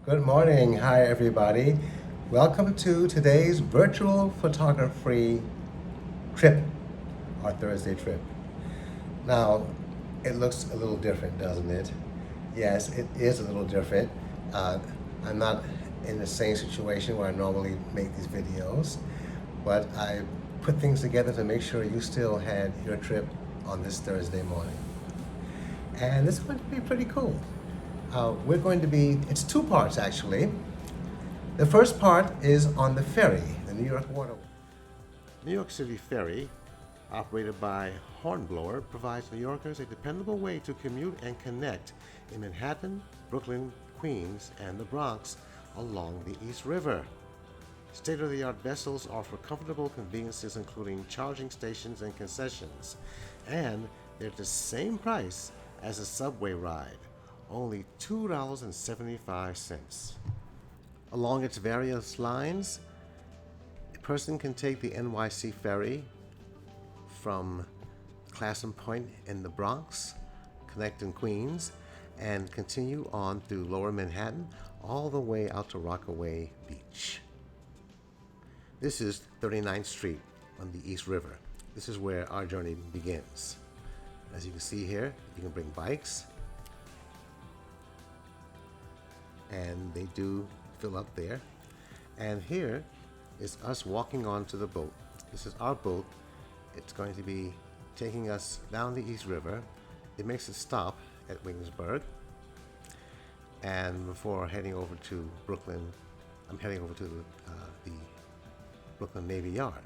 Good morning. Hi, everybody. Welcome to today's virtual photography trip, our Thursday trip. Now, it looks a little different, doesn't it? Yes, it is a little different. Uh, I'm not in the same situation where I normally make these videos, but I put things together to make sure you still had your trip on this Thursday morning. And this is going to be pretty cool. It's two parts actually. The first part is on the ferry, the New York Waterway. New York City Ferry, operated by Hornblower, provides New Yorkers a dependable way to commute and connect in Manhattan, Brooklyn, Queens, and the Bronx along the East River. State-of-the-art vessels offer comfortable conveniences including charging stations and concessions, and they're the same price as a subway ride, only $2.75. Along its various lines, a person can take the NYC Ferry from Clapham Point in the Bronx, connect in Queens, and continue on through Lower Manhattan all the way out to Rockaway Beach. This is 39th Street on the East River. This is where our journey begins. As you can see here, you can bring bikes, and they do fill up there. And here is us walking onto the boat. This is our boat. It's going to be taking us down the East River. It makes a stop at Williamsburg. And before heading over to Brooklyn, I'm heading over to the Brooklyn Navy Yard.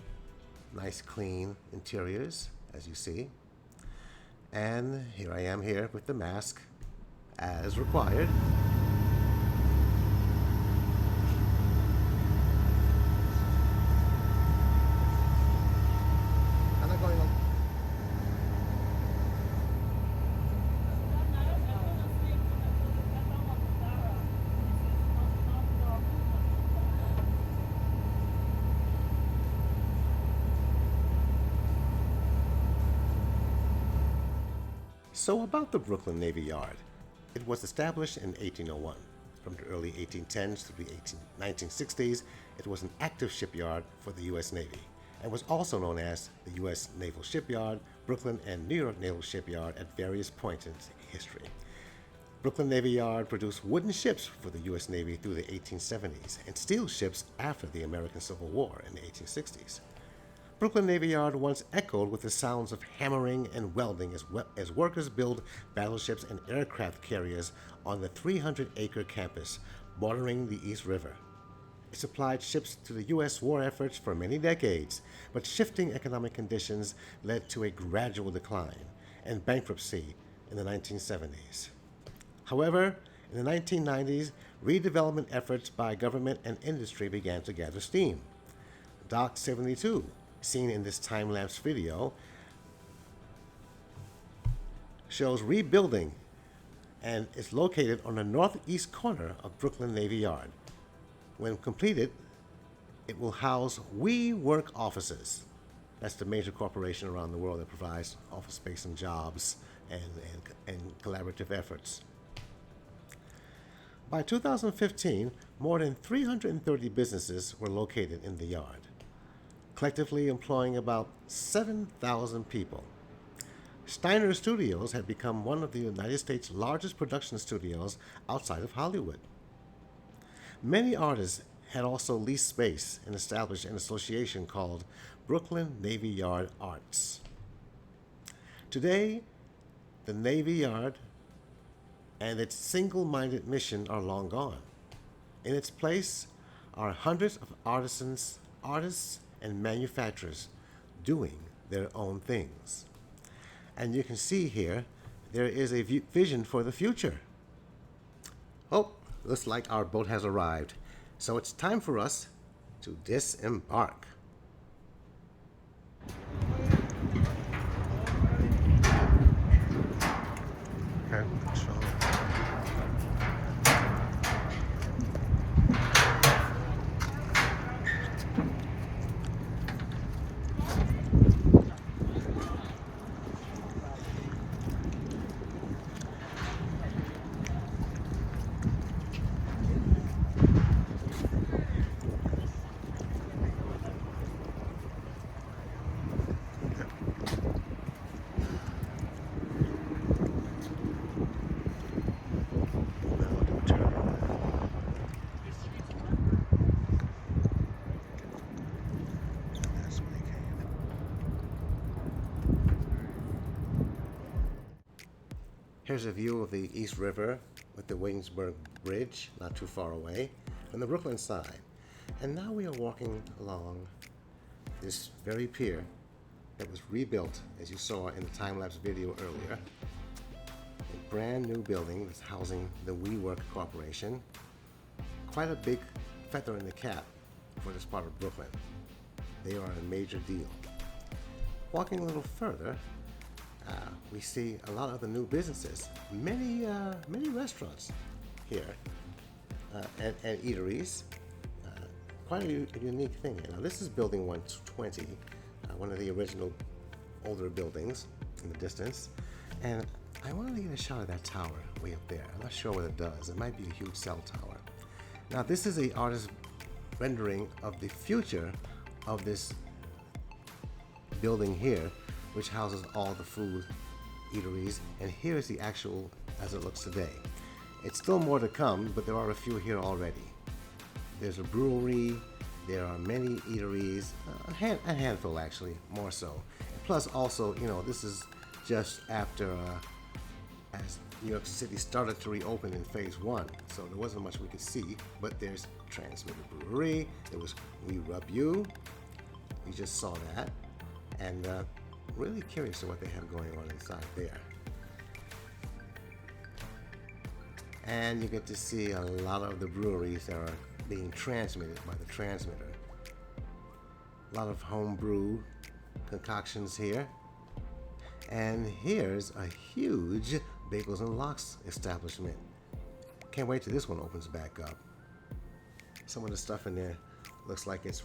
Nice clean interiors, as you see. And here I am here with the mask, as required. So about the Brooklyn Navy Yard. It was established in 1801. From the early 1810s through the 1960s, it was an active shipyard for the U.S. Navy and was also known as the U.S. Naval Shipyard, Brooklyn and New York Naval Shipyard at various points in history. Brooklyn Navy Yard produced wooden ships for the U.S. Navy through the 1870s and steel ships after the American Civil War in the 1860s. Brooklyn Navy Yard once echoed with the sounds of hammering and welding as workers built battleships and aircraft carriers on the 300-acre campus bordering the East River. It supplied ships to the U.S. war efforts for many decades, but shifting economic conditions led to a gradual decline and bankruptcy in the 1970s. However, in the 1990s, redevelopment efforts by government and industry began to gather steam. Dock 72, seen in this time-lapse video, shows rebuilding and is located on the northeast corner of Brooklyn Navy Yard. When completed, it will house WeWork offices. That's the major corporation around the world that provides office space and jobs and collaborative efforts. By 2015, more than 330 businesses were located in the yard, collectively employing about 7,000 people. Steiner Studios had become one of the United States' largest production studios outside of Hollywood. Many artists had also leased space and established an association called Brooklyn Navy Yard Arts. Today, the Navy Yard and its single-minded mission are long gone. In its place are hundreds of artists, and manufacturers doing their own things. And you can see here, there is a vision for the future. Oh, looks like our boat has arrived. So it's time for us to disembark. Okay, so Here's a view of the East River with the Williamsburg Bridge not too far away from the Brooklyn side. And now we are walking along this very pier that was rebuilt, as you saw in the time-lapse video earlier. A brand new building that's housing the WeWork Corporation. Quite a big feather in the cap for this part of Brooklyn. They are a major deal. Walking a little further, we see a lot of the new businesses, many restaurants here, and eateries. Quite a unique thing. Now this is building 120, one of the original older buildings in the distance, and I wanted to get a shot of that tower way up there. I'm not sure what it does. It might be a huge cell tower. Now this is an artist's rendering of the future of this building here, which houses all the food, eateries, and here is the actual as it looks today. It's still more to come, but there are a few here already. There's a brewery, there are many eateries, a handful actually, more so. Plus also, you know, this is just after as New York City started to reopen in phase 1, so there wasn't much we could see, but there's Transmitter Brewery, there was We Rub You, we just saw that, and really curious to what they have going on inside there. And you get to see a lot of the breweries that are being transmitted by the transmitter. A lot of home brew concoctions here. And here's a huge Bagels and Lox establishment. Can't wait till this one opens back up. Some of the stuff in there looks like it's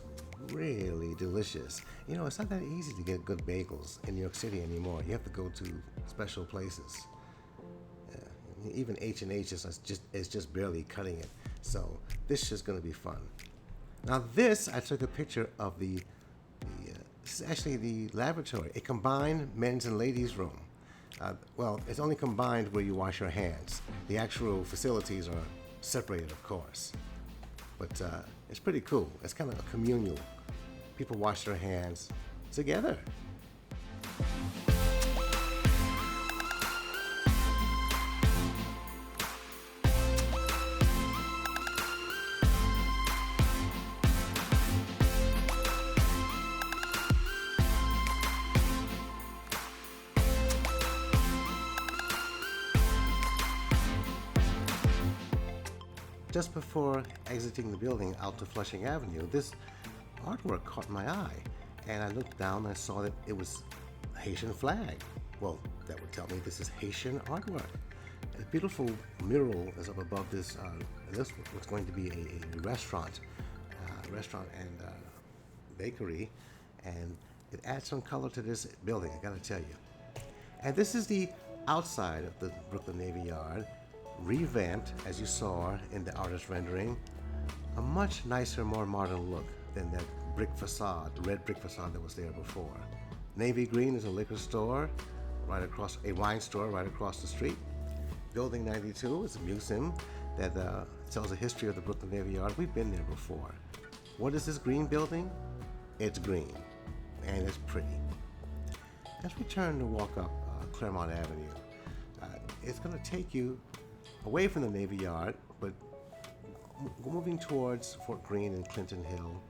really delicious. You know, it's not that easy to get good bagels in New York City anymore. You have to go to special places. Even H&H is just barely cutting it. So this is going to be fun. Now this, I took a picture of this is actually the laboratory, a combined men's and ladies room. Well, it's only combined where you wash your hands. The actual facilities are separated, of course. But it's pretty cool. It's kind of a communal. People wash their hands together. Just before exiting the building out to Flushing Avenue, this artwork caught my eye, and I looked down and I saw that it was a Haitian flag. Well, that would tell me this is Haitian artwork. A beautiful mural is up above this. This was going to be a restaurant and bakery, and it adds some color to this building, I gotta tell you. And this is the outside of the Brooklyn Navy Yard, revamped, as you saw in the artist rendering, a much nicer, more modern look than that brick facade, the red brick facade that was there before. Navy Green is a liquor store right across, a wine store right across the street. Building 92 is a museum that tells the history of the Brooklyn Navy Yard. We've been there before. What is this green building? It's green, and it's pretty. As we turn to walk up Claremont Avenue, it's going to take you away from the Navy Yard, but moving towards Fort Greene and Clinton Hill,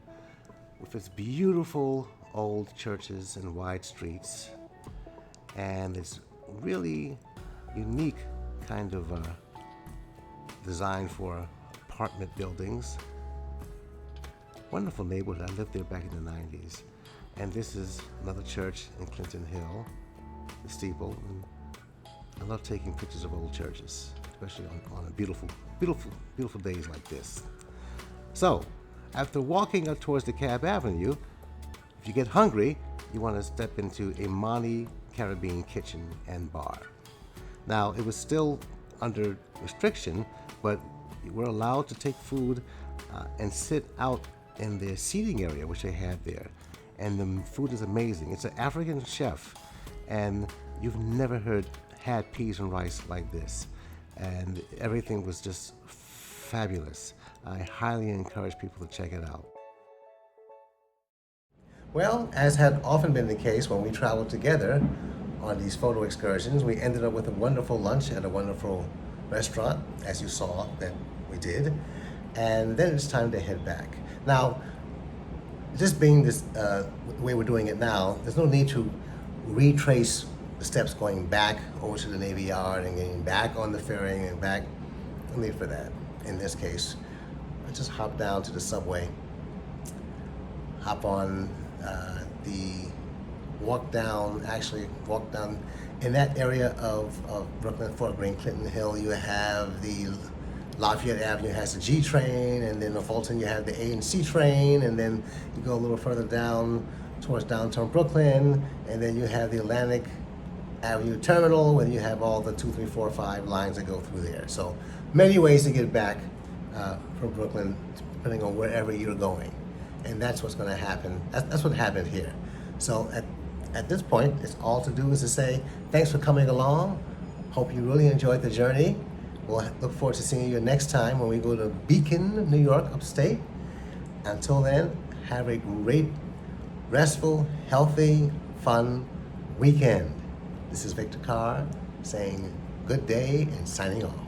with its beautiful old churches and wide streets, and its really unique kind of design for apartment buildings. Wonderful neighborhood. I lived there back in the 90s. And this is another church in Clinton Hill, the steeple. And I love taking pictures of old churches, especially on a beautiful days like this. So, after walking up towards the Cab Avenue, if you get hungry, you want to step into a Monte Caribbean kitchen and bar. Now, it was still under restriction, but you were allowed to take food and sit out in the seating area, which they had there. And the food is amazing. It's an African chef, and you've never had peas and rice like this. And everything was just fabulous. I highly encourage people to check it out. Well, as had often been the case when we traveled together, on these photo excursions. We ended up with a wonderful lunch at a wonderful restaurant, as you saw that we did. And then it's time to head back. Now, just being this the way we're doing it now, there's no need to retrace the steps going back over to the Navy Yard and getting back on the ferry and back. No need for that. In this case, I just hop down to the subway, hop on the walk down in that area of Brooklyn, Fort Greene, Clinton Hill. You have the Lafayette Avenue has the G train, and then in Fulton you have the A and C train, and then you go a little further down towards downtown Brooklyn, and then you have the Atlantic Avenue Terminal, where you have all the 2, 3, 4, 5 lines that go through there. So many ways to get back from Brooklyn, depending on wherever you're going, and that's what's going to happen. That's what happened here. So at this point, it's all to do is to say thanks for coming along. Hope you really enjoyed the journey. We'll look forward to seeing you next time when we go to Beacon, New York, upstate. Until then, have a great, restful, healthy, fun weekend. This is Victor Carr saying good day and signing off.